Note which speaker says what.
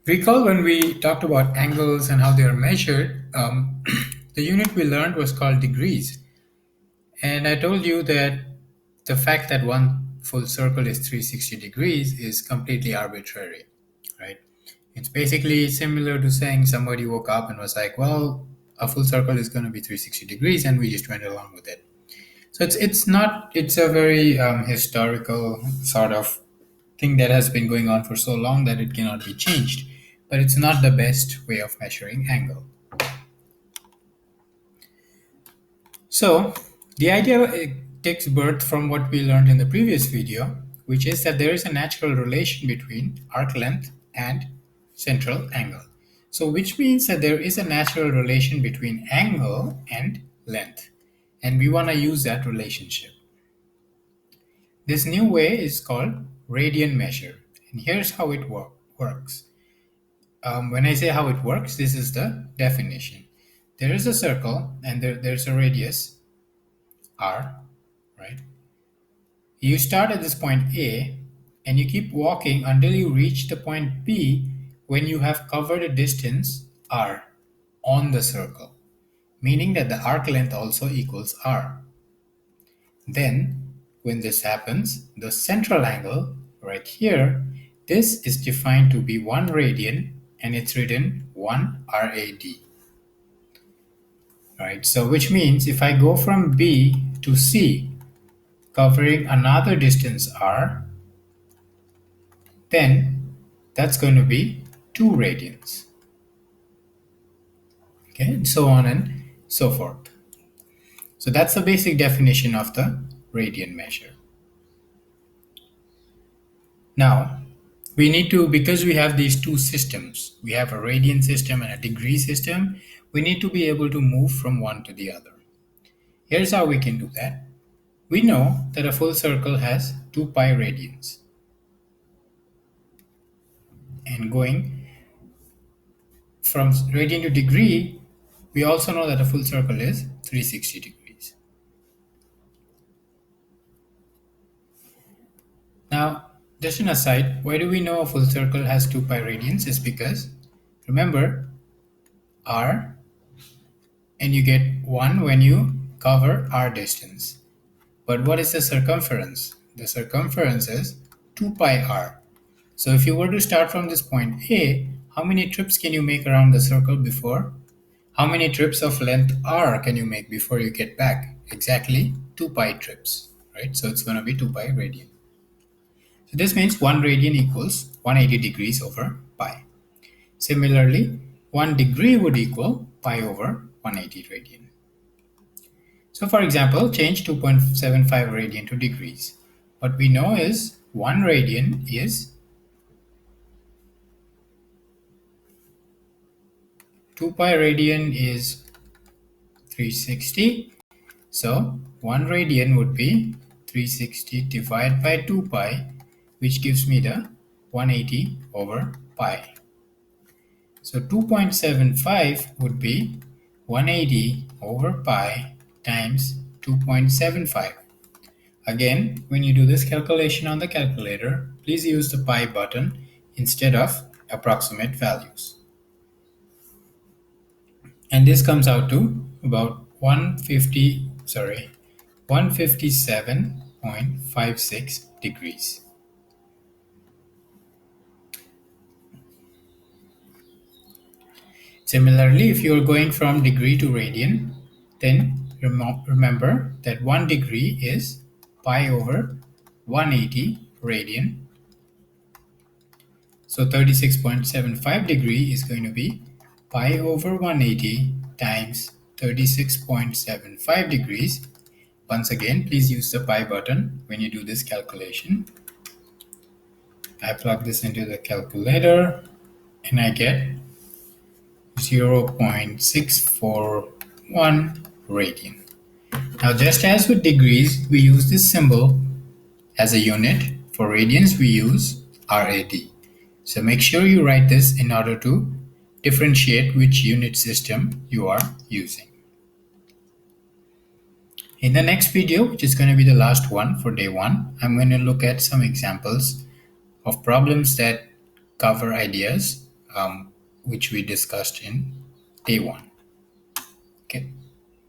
Speaker 1: Recall when we talked about angles and how they are measured, the unit we learned was called degrees. And I told you that the fact that one full circle is 360 degrees is completely arbitrary, right? It's basically similar to saying somebody woke up and was like, well, a full circle is going to be 360 degrees, and we just went along with it. So it's not it's a very historical sort of thing that has been going on for so long that it cannot be changed. But it's not the best way of measuring angle. So the idea takes birth from what we learned in the previous video, which is that there is a natural relation between arc length and central angle. So which means that there is a natural relation between angle and length. And we want to use that relationship. This new way is called radian measure. And here's how it works. When I say how it works, this is the definition. There is a circle and there's a radius r, right? You start at this point A and you keep walking until you reach the point B when you have covered a distance r on the circle, meaning that the arc length also equals r. Then, when this happens, the central angle right here, this is defined to be 1 radian and it's written 1 rad. Right, so which means if I go from B to C covering another distance r, then that's going to be 2 radians. Okay, and so on and so forth. So that's the basic definition of the radian measure. Now, we need to, because we have these two systems, we have a radian system and a degree system, we need to be able to move from one to the other. Here's how we can do that. We know that a full circle has 2 pi radians. And going from radian to degree, we also know that a full circle is 360 degrees. Now, just an aside, why do we know a full circle has 2 pi radians? Is because, remember, r, and you get 1 when you cover r distance. But what is the circumference? The circumference is 2 pi r. So if you were to start from this point A, how many trips can you make around the circle before? How many trips of length r can you make before you get back? Exactly 2 pi trips, right? So it's going to be 2 pi radian. So this means 1 radian equals 180 degrees over pi. Similarly, 1 degree would equal pi over 180 radian. So for example, change 2.75 radian to degrees. What we know is 1 radian is 2 pi radian is 360. So 1 radian would be 360 divided by 2 pi, which gives me the 180 over pi. So 2.75 would be 180 over pi times 2.75. Again, when you do this calculation on the calculator, please use the pi button instead of approximate values. And this comes out to about 157.56 degrees. Similarly, if you're going from degree to radian, then remember that 1 degree is pi over 180 radian. So 36.75 degree is going to be pi over 180 times 36.75 degrees. Once again, please use the pi button when you do this calculation. I plug this into the calculator and I get 0.641 radian. Now, just as with degrees, we use this symbol as a unit. For radians, we use RAD. So make sure you write this in order to differentiate which unit system you are using. In the next video, which is going to be the last one for day 1, I'm going to look at some examples of problems that cover ideas which we discussed in day one.